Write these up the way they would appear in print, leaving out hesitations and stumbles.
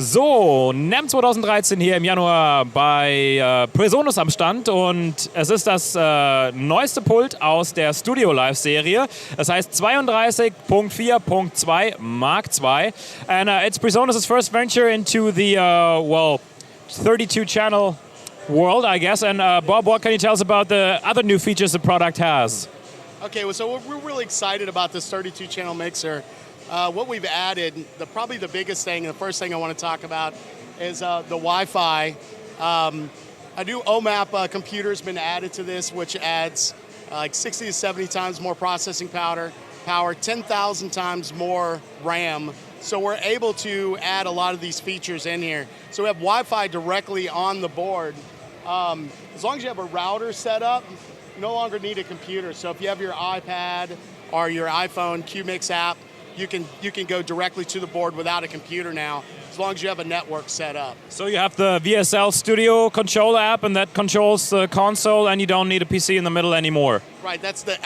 So, NAMM 2013 hier im Januar bei Presonus am Stand und es ist das neueste Pult aus der Studio Live Serie. Das heißt 32.4.2 Mark II. And it's Presonus' first venture into the, 32 channel world, I guess. And Bob, what can you tell us about the other new features the product has? Okay, well, so we're really excited about this 32 channel mixer. What we've added, probably the biggest thing, and the first thing I want to talk about is the Wi-Fi. A new OMAP computer has been added to this, which adds like 60 to 70 times more processing power, 10,000 times more RAM. So we're able to add a lot of these features in here. So we have Wi-Fi directly on the board. As long as you have a router set up, you no longer need a computer. So if you have your iPad or your iPhone QMix app, you can go directly to the board without a computer now, as long as you have a network set up. So you have the VSL Studio Control app, and that controls the console, and you don't need a PC in the middle anymore. Right. That's the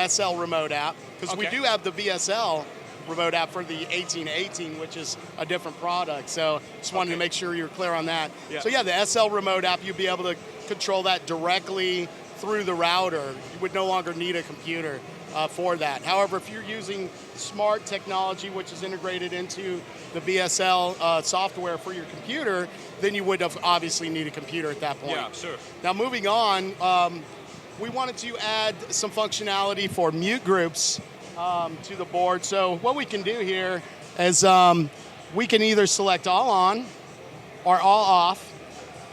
SL remote app, because we do have the VSL remote app for the 1818, which is a different product. So just wanted to make sure you're clear on that. Yeah. So yeah, the SL remote app, you'll be able to control that directly through the router. You would no longer need a computer for that. However, if you're using smart technology, which is integrated into the VSL software for your computer, then you would have obviously need a computer at that point. Yeah, sure. Now moving on, we wanted to add some functionality for mute groups to the board. So what we can do here is we can either select all on or all off,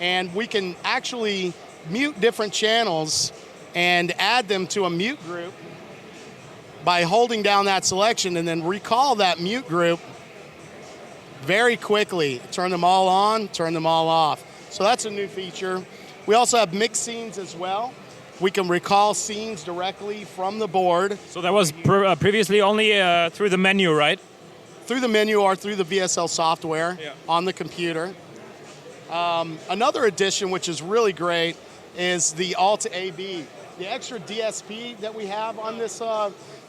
and we can actually mute different channels and add them to a mute group by holding down that selection, and then recall that mute group very quickly. Turn them all on, turn them all off. So that's a new feature. We also have mix scenes as well. We can recall scenes directly from the board. So that was previously only through the menu, right? Through the menu or through the VSL software on the computer. Another addition, which is really great, is the Alt AB. The extra DSP that we have on this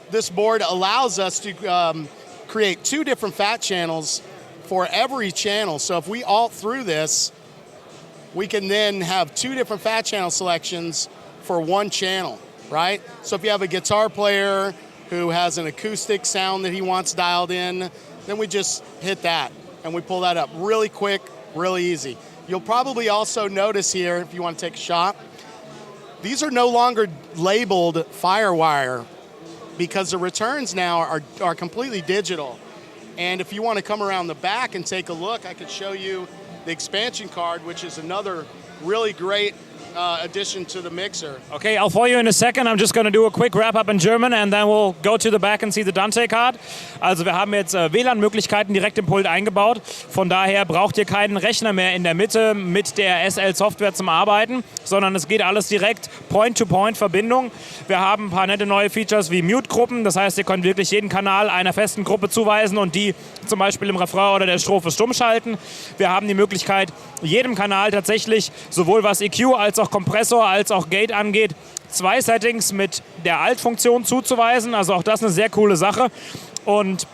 this board allows us to create two different FAT channels for every channel. So if we alt through this, we can then have two different FAT channel selections for one channel, right? So if you have a guitar player who has an acoustic sound that he wants dialed in, then we just hit that and we pull that up really quick, really easy. You'll probably also notice here, if you want to take a shot, these are no longer labeled FireWire, because the returns now are completely digital. And if you want to come around the back and take a look, I could show you the expansion card, which is another really great addition to the mixer. Okay, I'll follow you in a second. I'm just going to do a quick wrap-up in German and then we'll go to the back and see the Dante card. Also wir haben jetzt WLAN-Möglichkeiten direkt im Pult eingebaut. Von daher braucht ihr keinen Rechner mehr in der Mitte mit der SL-Software zum Arbeiten, sondern es geht alles direkt Point-to-Point-Verbindung. Wir haben ein paar nette neue Features wie Mute-Gruppen. Das heißt, ihr könnt wirklich jeden Kanal einer festen Gruppe zuweisen und die zum Beispiel im Refrain oder der Strophe stumm schalten. Wir haben die Möglichkeit, jedem Kanal tatsächlich sowohl was EQ als auch Kompressor als auch Gate angeht, zwei Settings mit der Alt-Funktion zuzuweisen. Also auch das eine sehr coole Sache. Und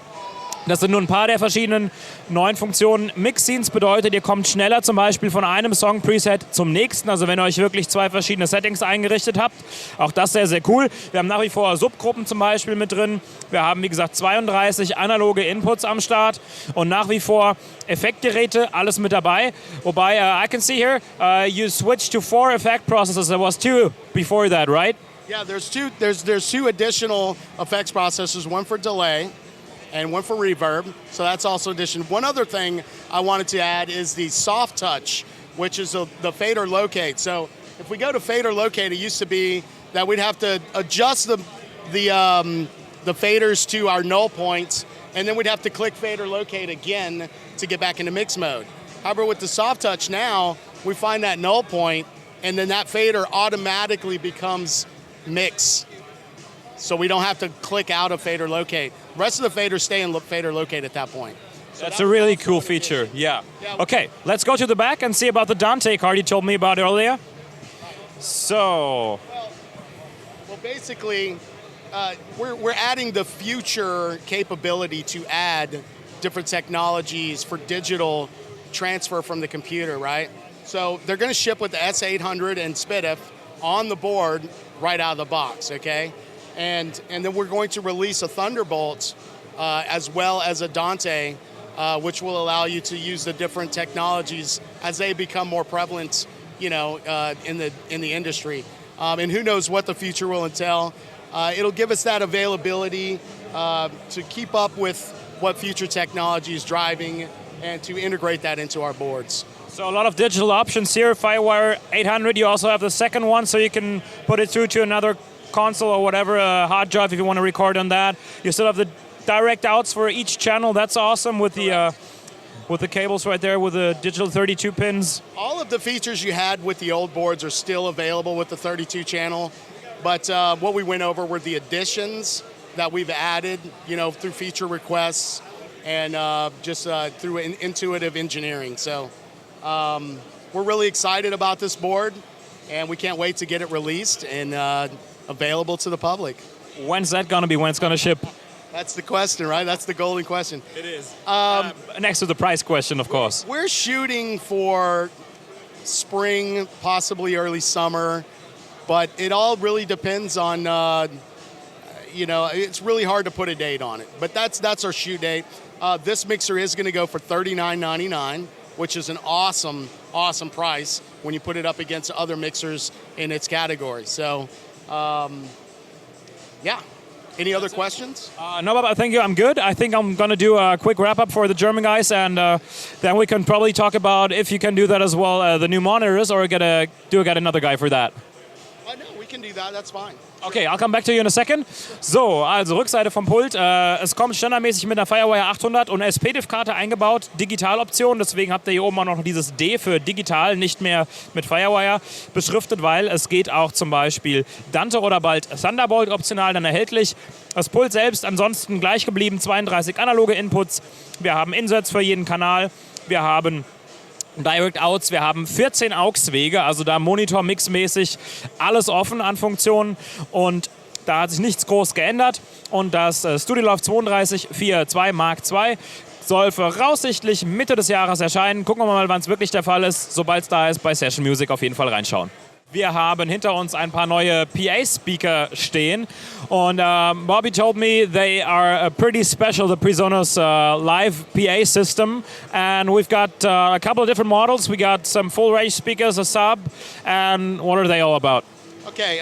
das sind nur ein paar der verschiedenen neuen Funktionen. Mix-Scenes bedeutet, ihr kommt schneller zum Beispiel von einem Song-Preset zum nächsten. Also wenn ihr euch wirklich zwei verschiedene Settings eingerichtet habt. Auch das sehr, sehr cool. Wir haben nach wie vor Subgruppen zum Beispiel mit drin. Wir haben, wie gesagt, 32 analoge Inputs am Start. Und nach wie vor Effektgeräte, alles mit dabei. Wobei, I can see here, you switched to 4 effect processors. There was 2 before that, right? Yeah, there's two additional effects processors, one for delay and one for reverb, so that's also addition. One other thing I wanted to add is the soft touch, which is the fader locate. So if we go to fader locate, it used to be that we'd have to adjust the faders to our null points, and then we'd have to click fader locate again to get back into mix mode. However, with the soft touch now, we find that null point, and then that fader automatically becomes mix. So we don't have to click out of fader locate. The rest of the faders stay in fader locate at that point. So that's a really cool feature, yeah. Okay, let's go to the back and see about the Dante card you told me about earlier. So. Well basically, we're adding the future capability to add different technologies for digital transfer from the computer, right? So they're going to ship with the S800 and SPDIF on the board right out of the box, okay? And then we're going to release a Thunderbolt as well as a Dante, which will allow you to use the different technologies as they become more prevalent, in the industry. And who knows what the future will entail. It'll give us that availability to keep up with what future technology is driving and to integrate that into our boards. So a lot of digital options here. Firewire 800, you also have the second one, so you can put it through to another console or whatever, a hard drive if you want to record on that. You still have the direct outs for each channel. That's awesome with the cables right there with the digital 32 pins. All of the features you had with the old boards are still available with the 32 channel, but what we went over were the additions that we've added, through feature requests and just through intuitive engineering. So we're really excited about this board, and we can't wait to get it released and available to the public. When's that going to be? When it's going to ship? That's the question, right? That's the golden question. It is. Next to the price question, of course. We're shooting for spring, possibly early summer, but it all really depends on, it's really hard to put a date on it. But that's our shoot date. This mixer is going to go for $39.99, which is an awesome, awesome price when you put it up against other mixers in its category. So, yeah. Any other questions? No, Bob, thank you. I'm good. I think I'm going to do a quick wrap-up for the German guys, and then we can probably talk about, if you can do that as well, the new monitors, or get another guy for that. No, we can do that. That's fine. Okay, I'll come back to you in a second. So, also Rückseite vom Pult. Es kommt standardmäßig mit einer Firewire 800 und SPDIF-Karte eingebaut, Digitaloption. Deswegen habt ihr hier oben auch noch dieses D für digital, nicht mehr mit Firewire beschriftet, weil es geht auch zum Beispiel Dante oder bald Thunderbolt optional dann erhältlich. Das Pult selbst ansonsten gleich geblieben, 32 analoge Inputs. Wir haben Insets für jeden Kanal. Wir haben Direct Outs, wir haben 14 AUX-Wege, also da Monitor-Mix-mäßig alles offen an Funktionen, und da hat sich nichts groß geändert. Und das StudioLoft 3242 Mark II soll voraussichtlich Mitte des Jahres erscheinen. Gucken wir mal, wann es wirklich der Fall ist. Sobald es da ist, bei Session Music auf jeden Fall reinschauen. Wir haben hinter uns ein paar neue PA-Speaker stehen, und Bobby told me they are pretty special, the Presonus live PA system, and we've got a couple of different models. We got some full-range speakers, a sub, and what are they all about? Okay,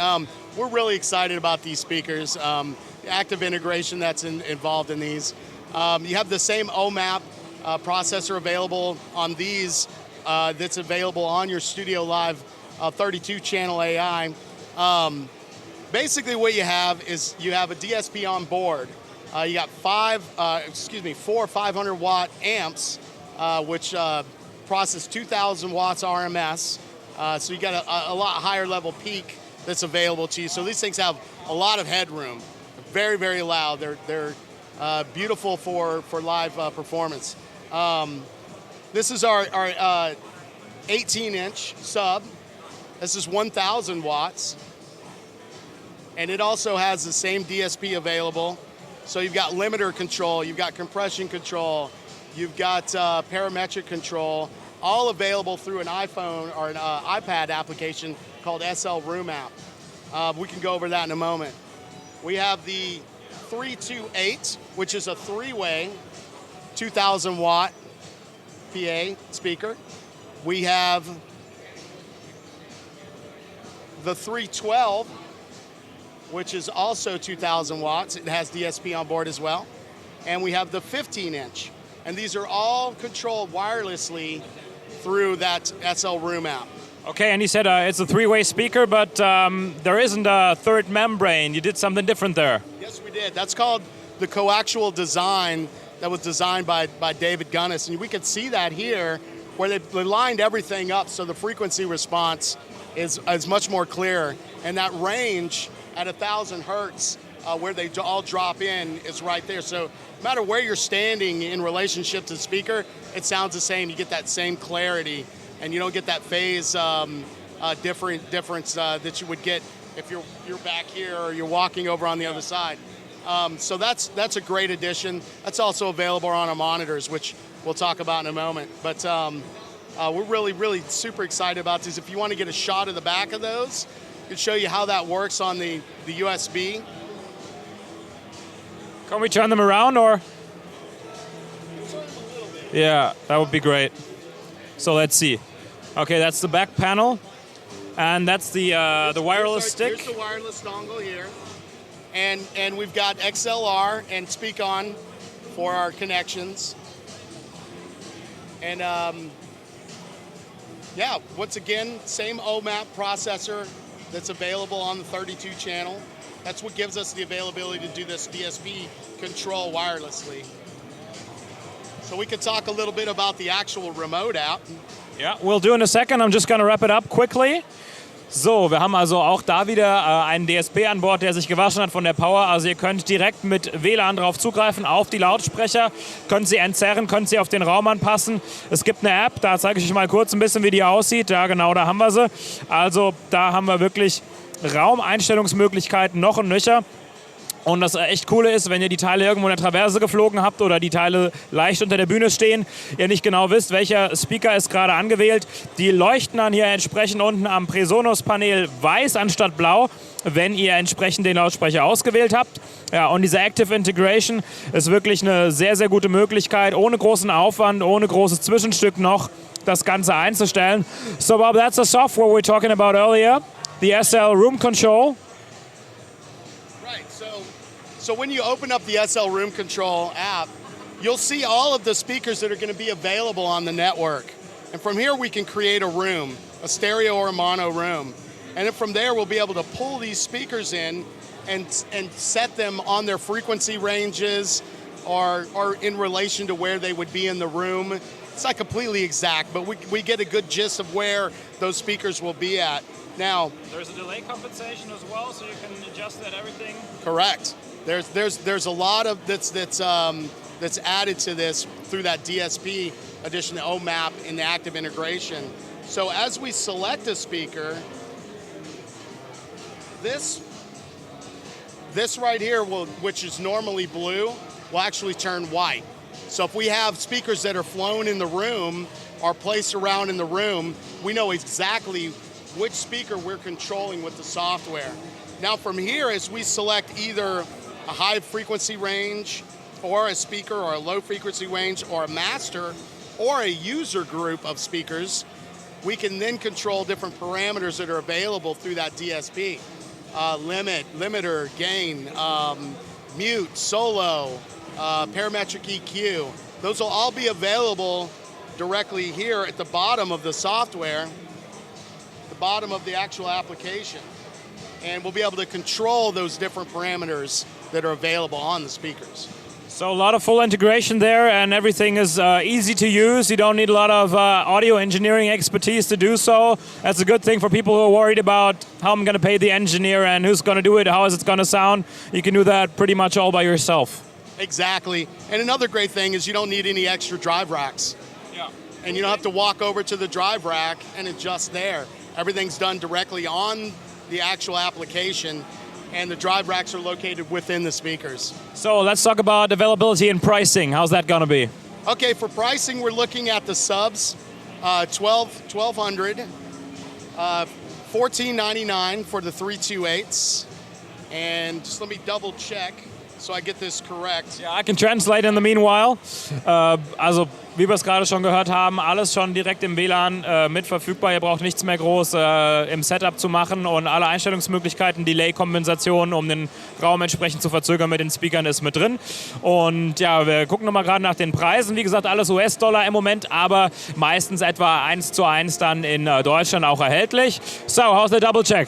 we're really excited about these speakers, the active integration that's involved in these. You have the same OMAP processor available on these that's available on your Studio Live 32 channel AI. Basically what you have is you have a DSP on board. You got four 500 watt amps, which process 2,000 watts RMS. So you got a lot higher level peak that's available to you. So these things have a lot of headroom. Very, very loud. They're beautiful for live performance. This is our 18-inch sub. This is 1,000 watts, and it also has the same DSP available. So you've got limiter control, you've got compression control, you've got parametric control, all available through an iPhone or an iPad application called SL Room App. We can go over that in a moment. We have the 328, which is a three-way 2,000 watt PA speaker. We have the 312, which is also 2,000 watts. It has DSP on board as well. And we have the 15-inch. And these are all controlled wirelessly through that SL Room app. Okay, and you said it's a three-way speaker, but there isn't a third membrane. You did something different there. Yes, we did. That's called the coaxial design that was designed by David Gunnis. And we could see that here, where they lined everything up so the frequency response is much more clear, and that range at 1,000 hertz where they all drop in is right there. So no matter where you're standing in relationship to the speaker, it sounds the same. You get that same clarity, and you don't get that phase difference that you would get if you're back here or you're walking over on the other side. So that's a great addition. That's also available on our monitors, which we'll talk about in a moment. But we're really super excited about these. If you want to get a shot of the back of those, I can show you how that works on the USB. Can we turn them around or? Yeah, that would be great. So let's see. Okay, that's the back panel, and that's the wireless stick. Here's the wireless dongle here, and we've got XLR and Speak On for our connections. And yeah, once again, same OMAP processor that's available on the 32 channel. That's what gives us the availability to do this DSP control wirelessly. So we could talk a little bit about the actual remote app. Yeah, we'll do in a second. I'm just gonna wrap it up quickly. So, wir haben also auch da wieder einen DSP an Bord, der sich gewaschen hat von der Power. Also ihr könnt direkt mit WLAN drauf zugreifen, auf die Lautsprecher, könnt sie entzerren, könnt sie auf den Raum anpassen. Es gibt eine App, da zeige ich euch mal kurz ein bisschen, wie die aussieht. Ja, genau, da haben wir sie. Also da haben wir wirklich Raumeinstellungsmöglichkeiten noch und nöcher. Und das echt Coole ist, wenn ihr die Teile irgendwo in der Traverse geflogen habt oder die Teile leicht unter der Bühne stehen, ihr nicht genau wisst, welcher Speaker ist gerade angewählt. Die leuchten dann hier entsprechend unten am Presonus-Panel weiß anstatt blau, wenn ihr entsprechend den Lautsprecher ausgewählt habt. Ja, und diese Active Integration ist wirklich eine sehr, sehr gute Möglichkeit, ohne großen Aufwand, ohne großes Zwischenstück noch das Ganze einzustellen. So Bob, that's the software we were talking about earlier, the SL Room Control. So when you open up the SL Room Control app, you'll see all of the speakers that are going to be available on the network. And from here we can create a room, a stereo or a mono room. And then from there we'll be able to pull these speakers in and set them on their frequency ranges or in relation to where they would be in the room. It's not completely exact, but we get a good gist of where those speakers will be at. Now, there's a delay compensation as well, so you can adjust that everything. Correct. There's a lot of that's added to this through that DSP addition to OMAP in the active integration. So as we select a speaker, this right here which is normally blue, will actually turn white. So if we have speakers that are flown in the room or placed around in the room, we know exactly which speaker we're controlling with the software. Now from here, as we select either a high frequency range or a speaker or a low frequency range or a master or a user group of speakers, we can then control different parameters that are available through that DSP. Limiter, gain, mute, solo, parametric EQ. Those will all be available directly here at the bottom of the software, the bottom of the actual application. And we'll be able to control those different parameters that are available on the speakers. So a lot of full integration there, and everything is easy to use. You don't need a lot of audio engineering expertise to do so. That's a good thing for people who are worried about how I'm going to pay the engineer and who's going to do it, how is it going to sound. You can do that pretty much all by yourself. Exactly. And another great thing is you don't need any extra drive racks. Yeah. And you don't have to walk over to the drive rack and adjust there. Everything's done directly on the actual application, and the drive racks are located within the speakers. So let's talk about availability and pricing. How's that going to be? Okay, for pricing, we're looking at the subs, $1,200, $1,499 for the 328s, and just let me double check so I get this correct. Yeah, I can translate in the meanwhile. Also, wie wir es gerade schon gehört haben, alles schon direkt im WLAN mit verfügbar. Ihr braucht nichts mehr groß im Setup zu machen und alle Einstellungsmöglichkeiten, Delay-Kompensation, um den Raum entsprechend zu verzögern mit den Speakern, ist mit drin. Und ja, wir gucken nochmal gerade nach den Preisen. Wie gesagt, alles US-Dollar im Moment, aber meistens etwa 1:1 dann in Deutschland auch erhältlich. So, how's the double check?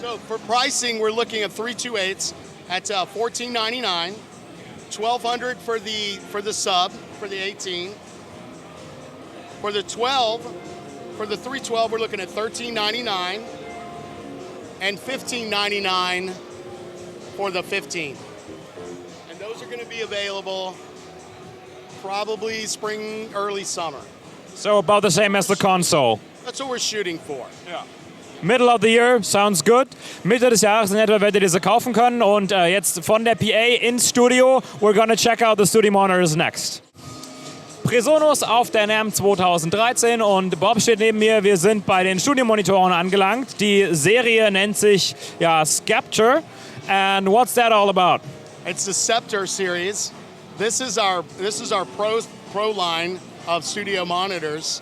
So, for pricing, we're looking at 328s. At $1,499, $1,200 for the sub for the 18. For the 12, for the 312, we're looking at $1,399 and $1,599 for the 15. And those are going to be available probably spring, early summer. So about the same as the console. That's what we're shooting for. Yeah. Middle of the year, sounds good. Mitte des Jahres in etwa werdet ihr diese kaufen können. Und jetzt von der PA ins Studio. We're gonna check out the studio monitors next. Presonus auf der NAMM 2013 und Bob steht neben mir. Wir sind bei den Studiomonitoren angelangt. Die Serie nennt sich Scepter. And what's that all about? It's the Scepter series. This is our pro line of studio monitors.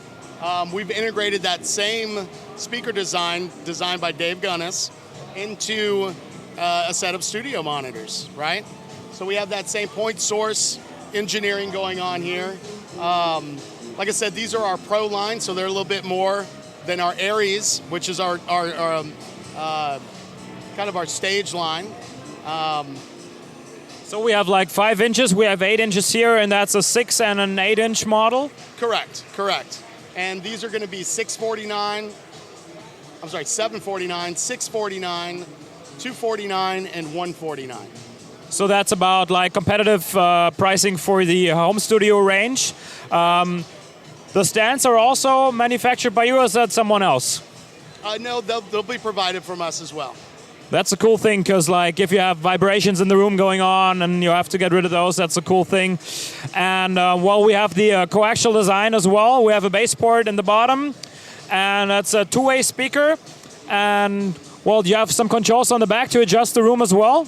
We've integrated that same speaker design designed by Dave Gunnis into a set of studio monitors, right? So we have that same point source engineering going on here. Like I said, these are our pro line, so they're a little bit more than our Aries, which is our kind of our stage line. So we have like 5 inches, we have 8 inches here, and that's a 6 and an 8-inch model? Correct. And these are going to be 749, 649, 249, and 149. So that's about like competitive pricing for the home studio range. The stands are also manufactured by you, or is that someone else? No, they'll be provided from us as well. That's a cool thing, because like if you have vibrations in the room going on and you have to get rid of those, that's a cool thing. And well, we have the coaxial design as well. We have a bass port in the bottom, and that's a 2-way speaker. And well, you have some controls on the back to adjust the room as well.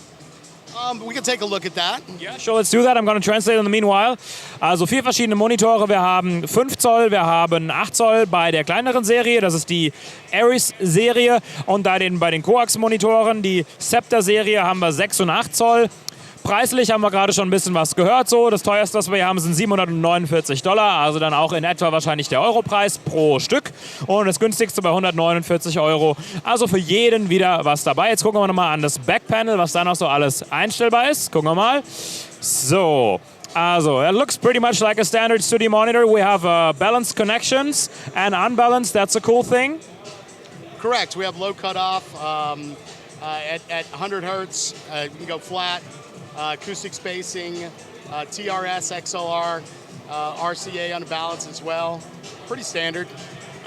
We can take a look at that. Yeah, sure, let's do that. I'm going to translate in the meanwhile. Also 4 verschiedene Monitore. Wir haben 5 Zoll, wir haben 8 Zoll bei der kleineren Serie. Das ist die Aries-Serie. Und bei den Coax-Monitoren, die Scepter-Serie, haben wir 6 und 8 Zoll. Preislich haben wir gerade schon ein bisschen was gehört. So, das teuerste, was wir hier haben, sind $749. Also dann auch in etwa wahrscheinlich der Europreis pro Stück. Und das günstigste bei €149. Also für jeden wieder was dabei. Jetzt gucken wir nochmal an das Backpanel, was da noch so alles einstellbar ist. Gucken wir mal. So. Also, it looks pretty much like a standard studio monitor. We have balanced connections and unbalanced. That's a cool thing. Correct. We have low cutoff at 100 hertz. You can go flat. Acoustic spacing, TRS, XLR, RCA on the balance as well. Pretty standard.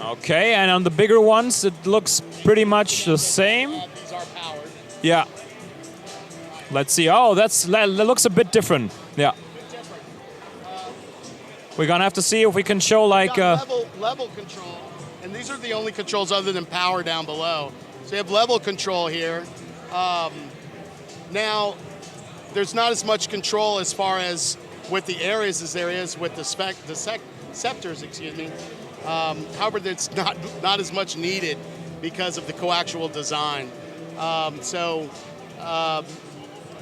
Okay, and on the bigger ones, it looks pretty much the same. These are powered. Yeah. Let's see. Oh, that looks a bit different. Yeah. We're gonna have to see if we can show like level control, and these are the only controls other than power down below. So you have level control here. Now, there's not as much control as far as with the Aries as there is with the Scepters, excuse me. However, it's not as much needed because of the coaxial design. And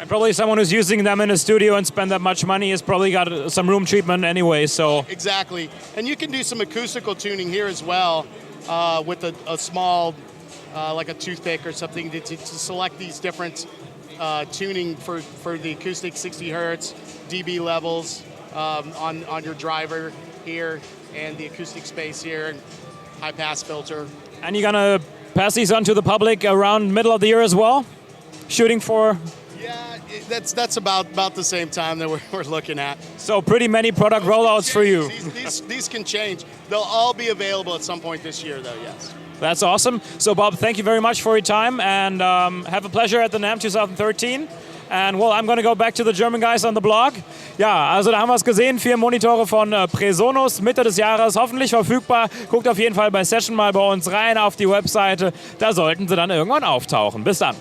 probably someone who's using them in a studio and spend that much money has probably got some room treatment anyway. So exactly, and you can do some acoustical tuning here as well with a small, like a toothpick or something to select these different. Tuning for the acoustic 60 hertz, dB levels on your driver here, and the acoustic space here, high pass filter. And you're gonna pass these on to the public around middle of the year as well? Shooting for? Yeah, that's about the same time that we're looking at. So pretty many product rollouts for you. These can change. They'll all be available at some point this year, though, yes. That's awesome. So Bob, thank you very much for your time, and have a pleasure at the NAMM 2013. And well, I'm going to go back to the German guys on the blog. Ja, also da haben wir es gesehen. 4 Monitore von Presonus, Mitte des Jahres, hoffentlich verfügbar. Guckt auf jeden Fall bei Session mal bei uns rein auf die Webseite. Da sollten sie dann irgendwann auftauchen. Bis dann.